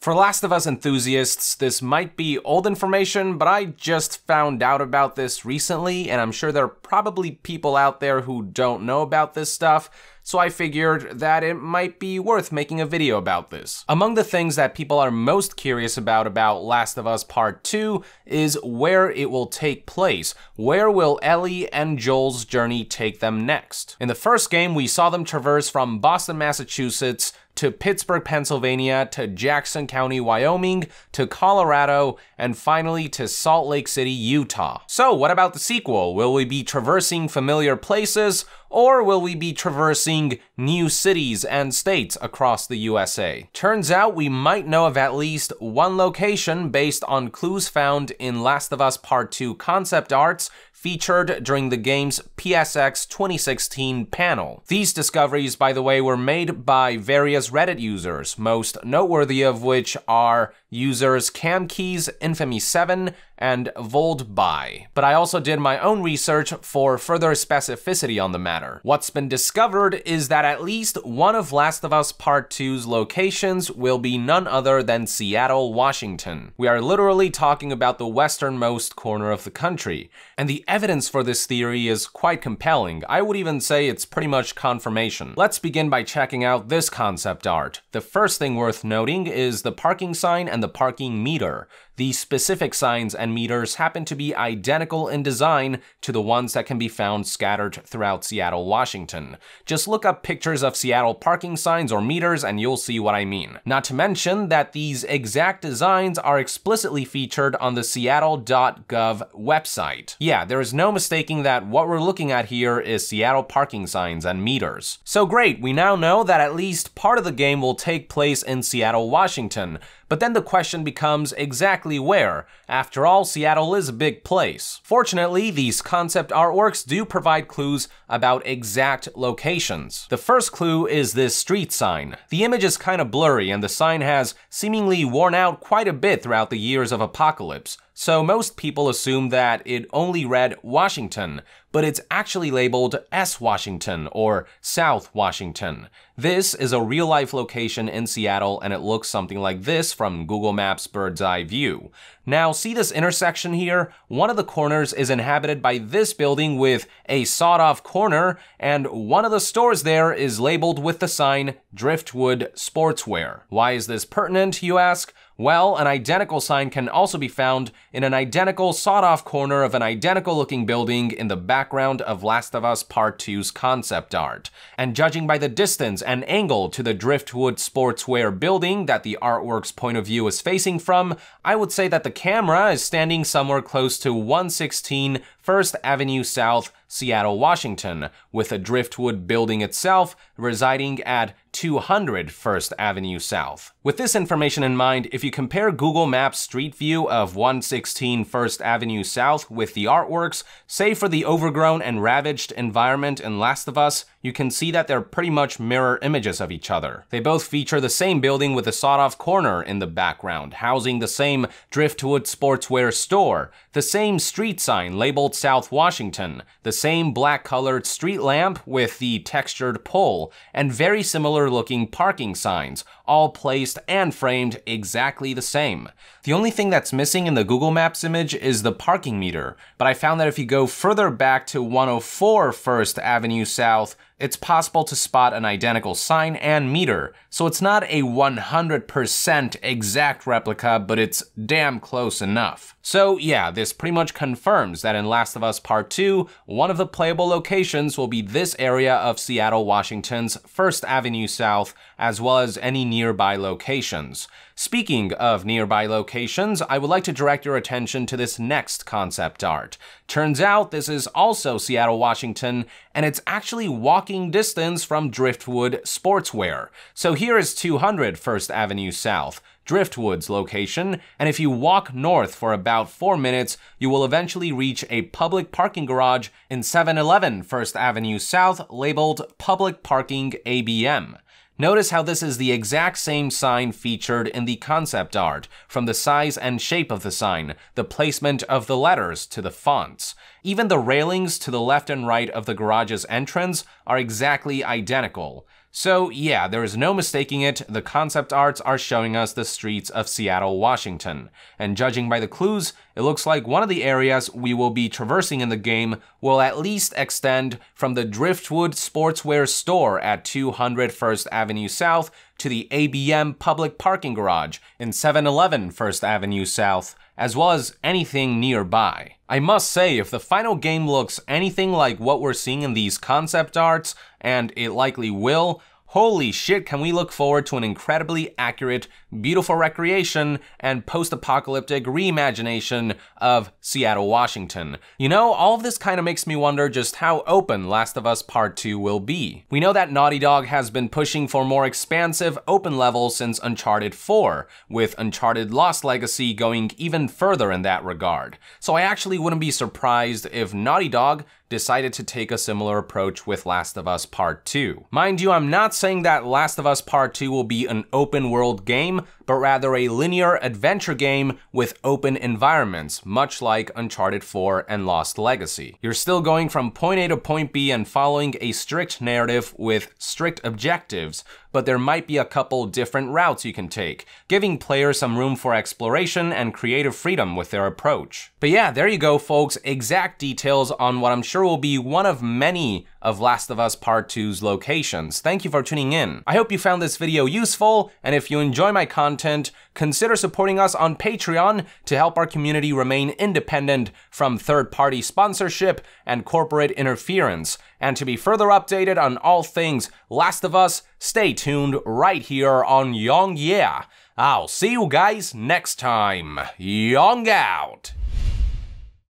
For Last of Us enthusiasts, this might be old information, but I just found out about this recently, and I'm sure there are probably people out there who don't know about this stuff, so I figured that it might be worth making a video about this. Among the things that people are most curious about Last of Us Part 2 is where it will take place. Where will Ellie and Joel's journey take them next? In the first game, we saw them traverse from Boston, Massachusetts, to Pittsburgh, Pennsylvania, to Jackson County, Wyoming, to Colorado, and finally to Salt Lake City, Utah. So what about the sequel? Will we be traversing familiar places, or will we be traversing new cities and states across the USA? Turns out we might know of at least one location based on clues found in Last of Us Part 2 concept arts featured during the game's PSX 2016 panel. These discoveries, by the way, were made by various Reddit users, most noteworthy of which are users CamKeys, Infamy7, and Voldby. But I also did my own research for further specificity on the matter. What's been discovered is that at least one of Last of Us Part 2's locations will be none other than Seattle, Washington. We are literally talking about the westernmost corner of the country, and the evidence for this theory is quite compelling. I would even say it's pretty much confirmation. Let's begin by checking out this concept art. The first thing worth noting is the parking sign and the parking meter. The specific signs and meters happen to be identical in design to the ones that can be found scattered throughout Seattle, Washington. Just look up pictures of Seattle parking signs or meters and you'll see what I mean. Not to mention that these exact designs are explicitly featured on the Seattle.gov website. Yeah, there is no mistaking that what we're looking at here is Seattle parking signs and meters. So great, we now know that at least part of the game will take place in Seattle, Washington. But then the question becomes exactly where. After all, Seattle is a big place. Fortunately, these concept artworks do provide clues about exact locations. The first clue is this street sign. The image is kind of blurry and the sign has seemingly worn out quite a bit throughout the years of Apocalypse. So most people assume that it only read Washington, but it's actually labeled S Washington or South Washington. This is a real-life location in Seattle and it looks something like this from Google Maps bird's eye view. Now see this intersection here? One of the corners is inhabited by this building with a sawed-off corner, and one of the stores there is labeled with the sign Driftwood Sportswear. Why is this pertinent, you ask? Well, an identical sign can also be found in an identical sawed-off corner of an identical-looking building in the background of Last of Us Part 2's concept art. And judging by the distance and angle to the Driftwood Sportswear building that the artwork's point of view is facing from, I would say that the camera is standing somewhere close to 116 First Avenue South, Seattle, Washington, with the Driftwood building itself residing at 200 First Avenue South. With this information in mind, if you compare Google Maps Street View of 116 First Avenue South with the artworks, save for the overgrown and ravaged environment in Last of Us, you can see that they're pretty much mirror images of each other. They both feature the same building with a sawed-off corner in the background, housing the same Driftwood Sportswear store, the same street sign labeled South Washington, the same black-colored street lamp with the textured pole, and very similar looking parking signs, all placed and framed exactly the same. The only thing that's missing in the Google Maps image is the parking meter, but I found that if you go further back to 104 First Avenue South, it's possible to spot an identical sign and meter, so it's not a 100% exact replica, but it's damn close enough. So yeah, this pretty much confirms that in Last of Us Part 2, one of the playable locations will be this area of Seattle, Washington's First Avenue South, as well as any nearby locations. Speaking of nearby locations, I would like to direct your attention to this next concept art. Turns out this is also Seattle, Washington, and it's actually walking distance from Driftwood Sportswear. So here is 200 First Avenue South, Driftwood's location, and if you walk north for about 4 minutes, you will eventually reach a public parking garage in 711 First Avenue South labeled Public Parking ABM. Notice how this is the exact same sign featured in the concept art, from the size and shape of the sign, the placement of the letters to the fonts. Even the railings to the left and right of the garage's entrance are exactly identical. So yeah, there is no mistaking it, the concept arts are showing us the streets of Seattle, Washington. And judging by the clues, it looks like one of the areas we will be traversing in the game will at least extend from the Driftwood Sportswear store at 200 First Avenue South to the ABM public parking garage in 711 First Avenue South, as well as anything nearby. I must say, if the final game looks anything like what we're seeing in these concept arts, and it likely will, holy shit, can we look forward to an incredibly accurate, beautiful recreation and post-apocalyptic reimagination of Seattle, Washington. You know, all of this kind of makes me wonder just how open Last of Us Part 2 will be. We know that Naughty Dog has been pushing for more expansive, open levels since Uncharted 4, with Uncharted Lost Legacy going even further in that regard. So I actually wouldn't be surprised if Naughty Dog decided to take a similar approach with Last of Us Part 2. Mind you, I'm not saying that Last of Us Part 2 will be an open world game, but rather a linear adventure game with open environments, much like Uncharted 4 and Lost Legacy. You're still going from point A to point B and following a strict narrative with strict objectives, but there might be a couple different routes you can take, giving players some room for exploration and creative freedom with their approach. But yeah, there you go, folks, exact details on what I'm sure will be one of many of Last of Us Part 2's locations. Thank you for tuning in. I hope you found this video useful, and if you enjoy my content, consider supporting us on Patreon to help our community remain independent from third-party sponsorship and corporate interference. And to be further updated on all things Last of Us, stay tuned right here on Yong Yeah. I'll see you guys next time. Yong out!